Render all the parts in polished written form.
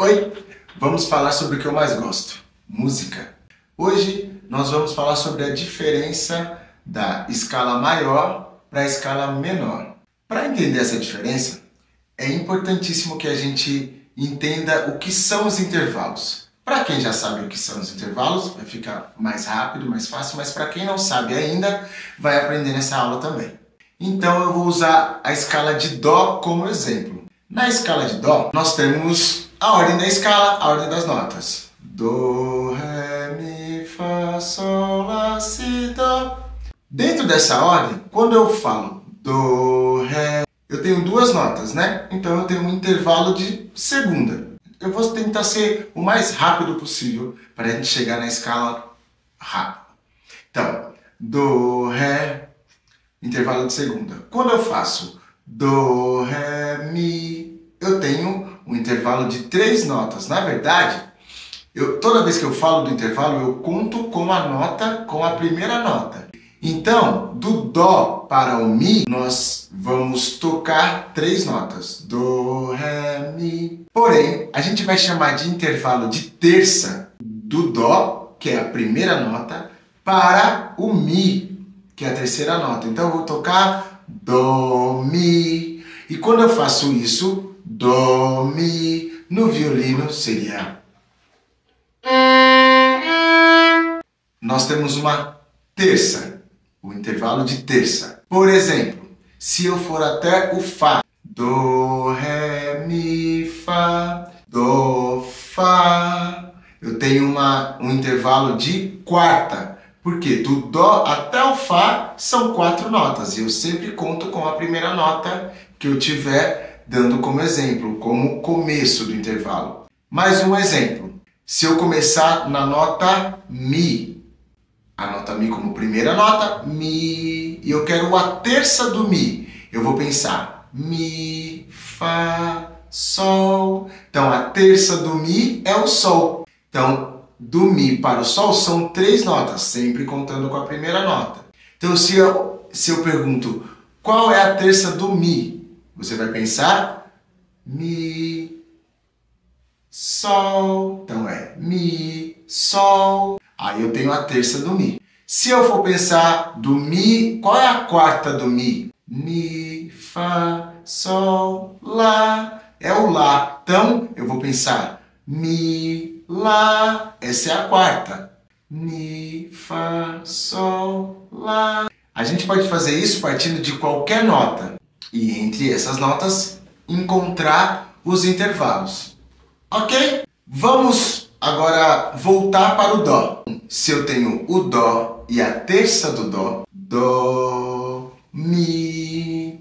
Oi! Vamos falar sobre o que eu mais gosto, música. Hoje nós vamos falar sobre a diferença da escala maior para a escala menor. Para entender essa diferença, é importantíssimo que a gente entenda o que são os intervalos. Para quem já sabe o que são os intervalos, vai ficar mais rápido, mais fácil, mas para quem não sabe ainda, vai aprender nessa aula também. Então eu vou usar a escala de Dó como exemplo. Na escala de Dó, nós temos a ordem da escala, a ordem das notas. Dó, Ré, Mi, Fá, Sol, Lá, Si, Dó. Dentro dessa ordem, quando eu falo Dó, Ré, eu tenho duas notas, né? Então eu tenho um intervalo de segunda. Eu vou tentar ser o mais rápido possível para a gente chegar na escala rápida. Então, Dó, Ré, intervalo de segunda. Quando eu faço Dó, Ré, Mi, eu tenho um intervalo de 3 notas. Na verdade, toda vez que eu falo do intervalo, eu conto com a nota, com a primeira nota. Então, do Dó para o Mi, nós vamos tocar 3 notas. Dó, Ré, Mi. Porém, a gente vai chamar de intervalo de terça do Dó, que é a primeira nota, para o Mi, que é a terceira nota. Então, eu vou tocar Dó, Mi. E quando eu faço isso, Dó, Mi, no violino seria... Nós temos uma terça, o intervalo de terça. Por exemplo, se eu for até o Fá, Dó, Ré, Mi, Fá, Dó, Fá, eu tenho um intervalo de quarta. Porque do Dó até o Fá são 4 notas. E eu sempre conto com a primeira nota que eu tiver dando como exemplo, como começo do intervalo. Mais um exemplo. Se eu começar na nota Mi, a nota Mi como primeira nota, Mi, e eu quero a terça do Mi, eu vou pensar Mi, Fá, Sol. Então a terça do Mi é o Sol. Então do Mi para o Sol são 3 notas, sempre contando com a primeira nota. Então se eu pergunto qual é a terça do Mi, você vai pensar Mi, Sol. Então é Mi, Sol. Aí eu tenho a terça do Mi. Se eu for pensar do Mi, qual é a quarta do Mi? Mi, Fá, Sol, Lá. É o Lá. Então eu vou pensar Mi, Lá. Essa é a quarta. Mi, Fá, Sol, Lá. A gente pode fazer isso partindo de qualquer nota. E entre essas notas, encontrar os intervalos. Ok? Vamos agora voltar para o Dó. Se eu tenho o Dó e a terça do Dó, Dó, Mi.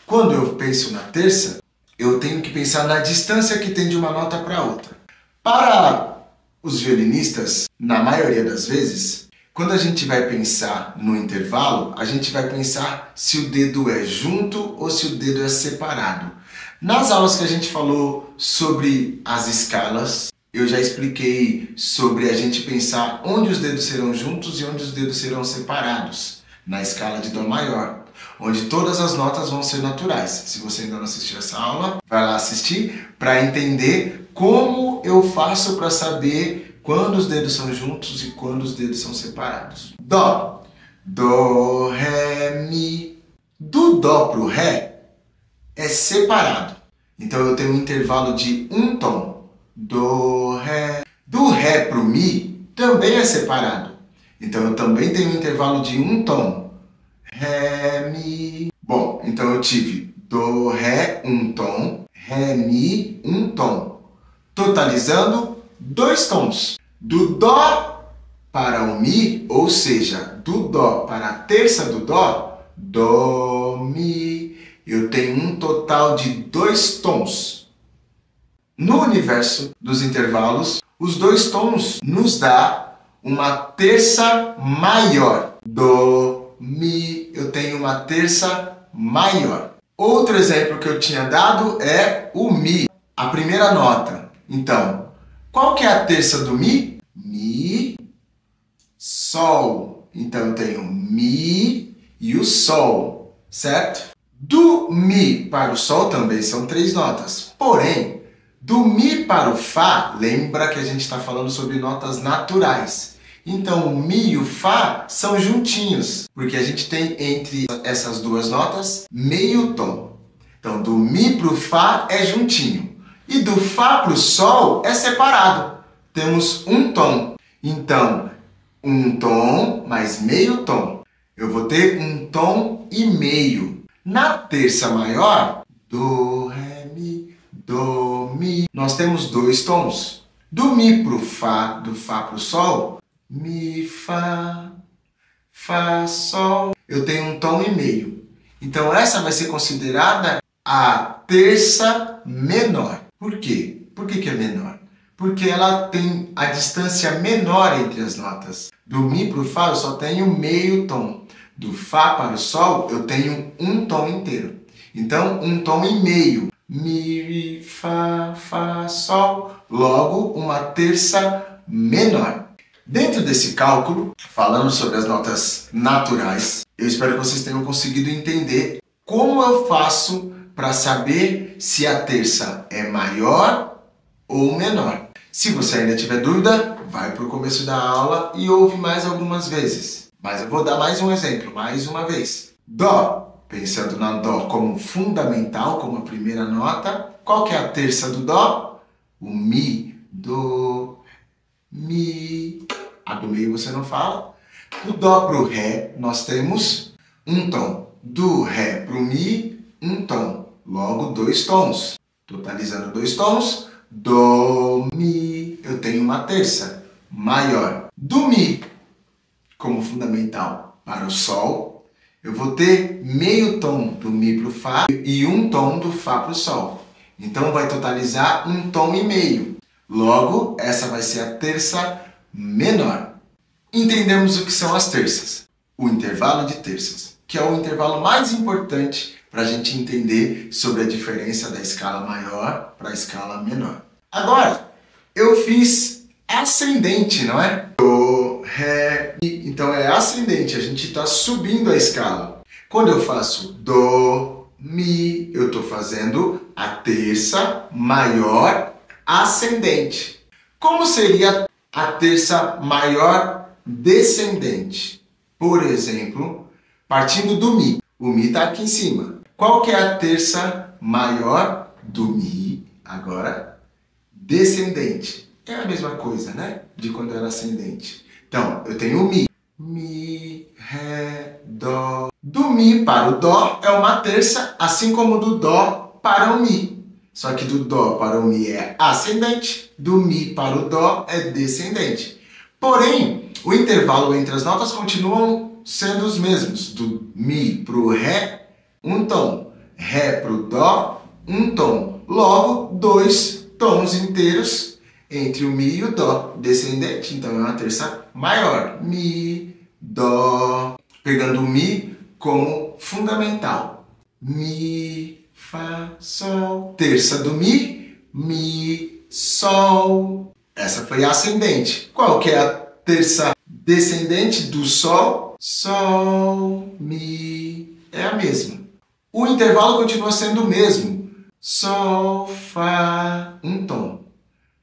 Quando eu penso na terça, eu tenho que pensar na distância que tem de uma nota para outra. Para os violinistas, na maioria das vezes, quando a gente vai pensar no intervalo, a gente vai pensar se o dedo é junto ou se o dedo é separado. Nas aulas que a gente falou sobre as escalas, eu já expliquei sobre a gente pensar onde os dedos serão juntos e onde os dedos serão separados, na escala de Dó maior, onde todas as notas vão ser naturais. Se você ainda não assistiu essa aula, vai lá assistir para entender como eu faço para saber quando os dedos são juntos e quando os dedos são separados. Dó. Dó, Ré, Mi. Do Dó para o Ré é separado. Então eu tenho um intervalo de um tom. Dó, Ré. Do Ré para o Mi também é separado. Então eu também tenho um intervalo de um tom. Ré, Mi. Bom, então eu tive Dó, Ré, um tom. Ré, Mi, um tom. Totalizando 2 tons. Do Dó para o Mi, ou seja, do Dó para a terça do Dó, Dó, Mi, eu tenho um total de 2 tons. No universo dos intervalos, os 2 tons nos dá uma terça maior. Dó, Mi, eu tenho uma terça maior. Outro exemplo que eu tinha dado é o Mi, a primeira nota. Então, qual que é a terça do Mi? Mi, Sol. Então eu tenho Mi e o Sol, certo? Do Mi para o Sol também são 3 notas. Porém, Do Mi para o Fá, lembra que a gente está falando sobre notas naturais. Então, o Mi e o Fá são juntinhos, porque a gente tem entre essas duas notas meio tom. Então, do Mi para o Fá é juntinho. E do Fá para o Sol é separado. Temos um tom. Então, um tom mais meio tom. Eu vou ter um tom e meio. Na terça maior, do, ré, mi, do, mi, nós temos dois tons. Do Mi para o Fá, do Fá para o Sol, Mi, Fá, Fá, Sol. Eu tenho um tom e meio. Então essa vai ser considerada a terça menor. Por quê? Por que é menor? Porque ela tem a distância menor entre as notas. Do Mi para o Fá eu só tenho meio tom. Do Fá para o Sol eu tenho um tom inteiro. Então um tom e meio. Mi, Fá, Fá, Sol. Logo uma terça menor. Dentro desse cálculo, falando sobre as notas naturais, eu espero que vocês tenham conseguido entender como eu faço para saber se a terça é maior ou menor. Se você ainda tiver dúvida, vai para o começo da aula e ouve mais algumas vezes. Mas eu vou dar mais um exemplo, mais uma vez. Dó, pensando na Dó como fundamental, como a primeira nota. Qual que é a terça do Dó? O Mi, Do, Mi. A do meio você não fala. Do Dó para o Ré, nós temos um tom. Do Ré para o Mi, um tom. Logo, dois tons. Totalizando dois tons. Do, Mi. Eu tenho uma terça maior. Do Mi, como fundamental para o Sol, eu vou ter meio tom do Mi para o Fá e um tom do Fá para o Sol. Então, vai totalizar um tom e meio. Logo, essa vai ser a terça menor. Entendemos o que são as terças. O intervalo de terças, que é o intervalo mais importante para a gente entender sobre a diferença da escala maior para a escala menor. Agora, eu fiz ascendente, não é? Do, Ré, Mi. Então é ascendente, a gente está subindo a escala. Quando eu faço Do, Mi, eu estou fazendo a terça maior ascendente. Como seria a terça maior descendente? Por exemplo, partindo do Mi. O Mi está aqui em cima. Qual que é a terça maior do Mi? Agora, descendente. É a mesma coisa, né? De quando era ascendente. Então, eu tenho o Mi. Mi, Ré, Dó. Do Mi para o Dó é uma terça, assim como do Dó para o Mi. Só que do Dó para o Mi é ascendente, do Mi para o Dó é descendente. Porém, o intervalo entre as notas continuam sendo os mesmos. Do Mi para o Ré, um tom. Ré para o Dó, um tom. Logo, dois tons inteiros entre o Mi e o Dó. Descendente, então é uma terça maior. Mi, Dó. Pegando o Mi como fundamental. Mi, Fá, Sol. Terça do Mi, Mi, Sol. Essa foi a ascendente. Qual que é a terça descendente do Sol? Sol, Mi. É a mesma. O intervalo continua sendo o mesmo. Sol, Fá, um tom.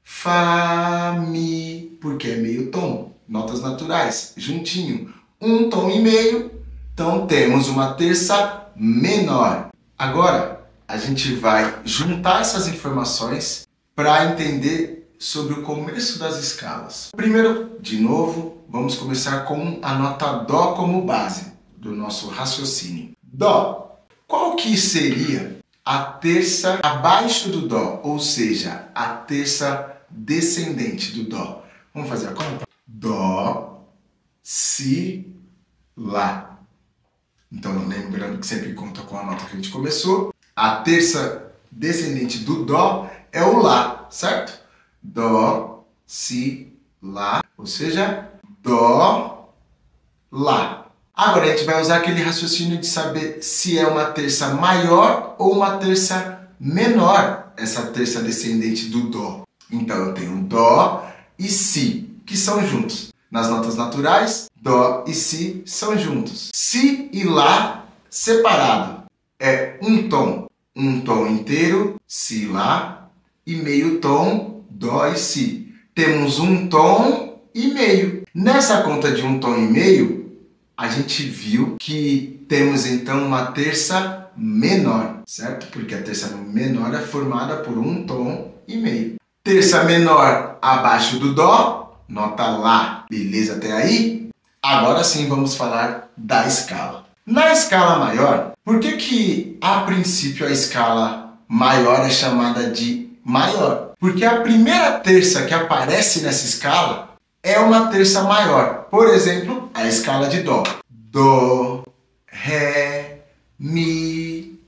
Fá, Mi, porque é meio tom. Notas naturais, juntinho. Um tom e meio. Então temos uma terça menor. Agora, a gente vai juntar essas informações para entender sobre o começo das escalas. Primeiro, de novo, vamos começar com a nota Dó como base do nosso raciocínio. Dó. Qual que seria a terça abaixo do Dó? Ou seja, a terça descendente do Dó. Vamos fazer a conta? Dó, Si, Lá. Então, lembrando que sempre conta com a nota que a gente começou. A terça descendente do Dó é o Lá, certo? Dó, Si, Lá. Ou seja, Dó, Lá. Agora a gente vai usar aquele raciocínio de saber se é uma terça maior ou uma terça menor, essa terça descendente do Dó. Então eu tenho Dó e Si, que são juntos. Nas notas naturais, Dó e Si são juntos. Si e Lá separado. É um tom inteiro, Si, Lá, e meio tom, dó e si. Temos um tom e meio. Nessa conta de um tom e meio, a gente viu que temos então uma terça menor, certo? Porque a terça menor é formada por um tom e meio. Terça menor abaixo do dó, nota lá, beleza até aí? Agora sim vamos falar da escala. Na escala maior, por que a princípio a escala maior é chamada de maior? Porque a primeira terça que aparece nessa escala é uma terça maior. Por exemplo, a escala de dó. Dó, ré, mi,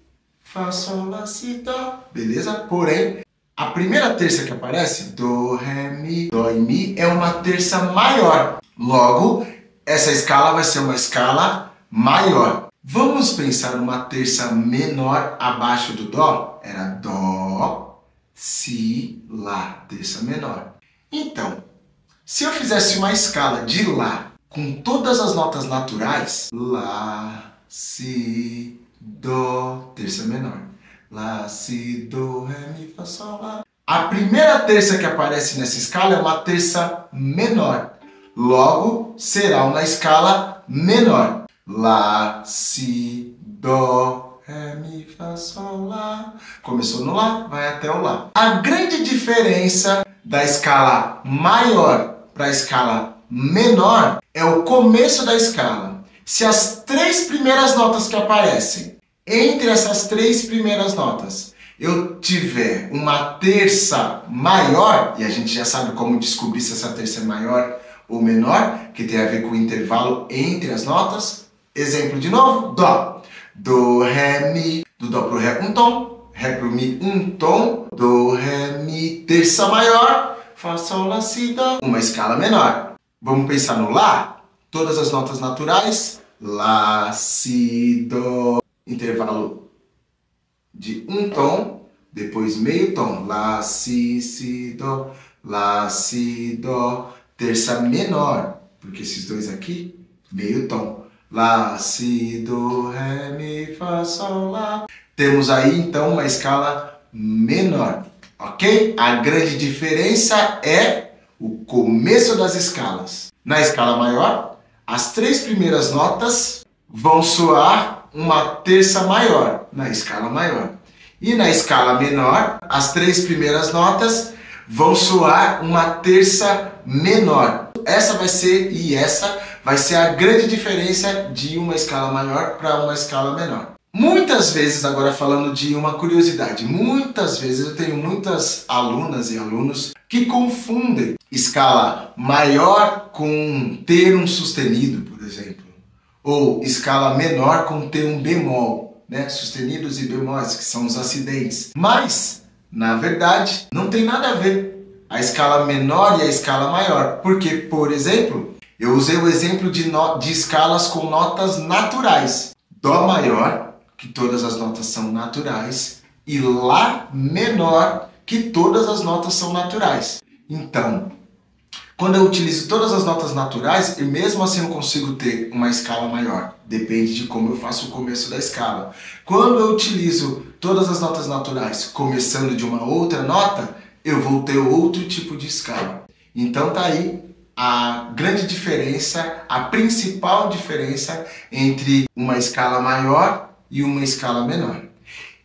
fá, sol, lá, si, dó. Beleza? Porém, a primeira terça que aparece, dó, ré, mi, dó e mi, é uma terça maior. Logo, essa escala vai ser uma escala maior. Vamos pensar numa terça menor abaixo do dó? Era dó, si, lá, terça menor. Então, se eu fizesse uma escala de lá com todas as notas naturais, lá, si, dó, terça menor. Lá, si, dó, ré, mi, fá, sol, lá. A primeira terça que aparece nessa escala é uma terça menor. Logo, será uma escala menor. Lá, si, dó, ré, mi, fá, sol, lá. Começou no lá, vai até o lá. A grande diferença da escala maior para a escala menor é o começo da escala. Se as três primeiras notas que aparecem, entre essas três primeiras notas, eu tiver uma terça maior, e a gente já sabe como descobrir se essa terça é maior ou menor, que tem a ver com o intervalo entre as notas. Exemplo de novo, dó. Dó, ré, mi. Do dó pro ré um tom, ré pro mi um tom, dó, ré, mi, terça maior, fá, sol, lá, si, dó. Uma escala menor. Vamos pensar no lá? Todas as notas naturais, lá, si, dó, intervalo de um tom, depois meio tom, lá, si, dó, lá, si, dó, terça menor, porque esses dois aqui, meio tom, lá, si, dó, ré, mi, fá, sol, lá. Temos aí então uma escala menor, ok? A grande diferença é o começo das escalas. Na escala maior, as três primeiras notas vão soar uma terça maior na escala maior. E na escala menor, as três primeiras notas vão soar uma terça menor. Essa vai ser a grande diferença de uma escala maior para uma escala menor. Muitas vezes, agora falando de uma curiosidade, muitas vezes eu tenho muitas alunas e alunos que confundem escala maior com ter um sustenido, por exemplo, ou escala menor com ter um bemol, né? Sustenidos e bemóis, que são os acidentes. Mas, na verdade, não tem nada a ver a escala menor e a escala maior, porque, por exemplo, eu usei o exemplo de escalas com notas naturais. Dó maior, que todas as notas são naturais, e lá menor, que todas as notas são naturais. Então, quando eu utilizo todas as notas naturais, e mesmo assim eu consigo ter uma escala maior. Depende de como eu faço o começo da escala. Quando eu utilizo todas as notas naturais começando de uma outra nota, eu vou ter outro tipo de escala. Então tá aí a grande diferença, a principal diferença entre uma escala maior e uma escala menor.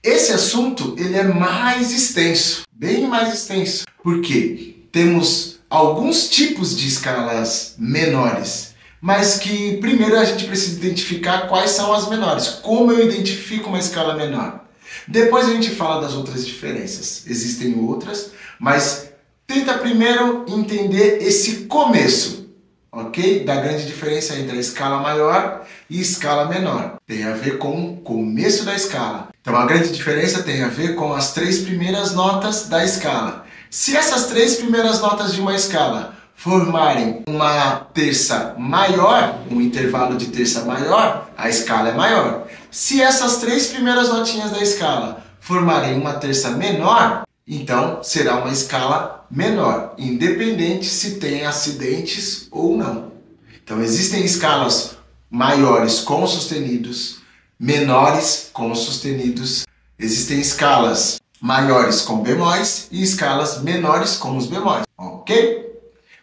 Esse assunto ele é mais extenso, bem mais extenso, porque temos alguns tipos de escalas menores, mas que primeiro a gente precisa identificar quais são as menores. Como eu identifico uma escala menor? Depois a gente fala das outras diferenças. Existem outras, mas tenta primeiro entender esse começo, ok? Da grande diferença entre a escala maior e escala menor. Tem a ver com o começo da escala. Então a grande diferença tem a ver com as três primeiras notas da escala. Se essas três primeiras notas de uma escala formarem uma terça maior, um intervalo de terça maior, a escala é maior. Se essas três primeiras notinhas da escala formarem uma terça menor, então será uma escala menor, independente se tem acidentes ou não. Então existem escalas maiores com sustenidos, menores com sustenidos. Existem escalas maiores com bemóis e escalas menores com os bemóis, ok?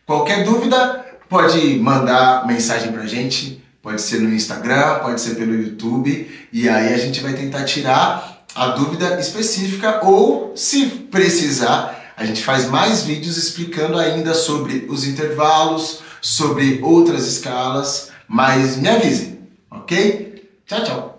Qualquer dúvida, pode mandar mensagem pra gente, pode ser no Instagram, pode ser pelo YouTube, e aí a gente vai tentar tirar a dúvida específica, ou se precisar, a gente faz mais vídeos explicando ainda sobre os intervalos, sobre outras escalas, mas me avise, ok? Tchau, tchau!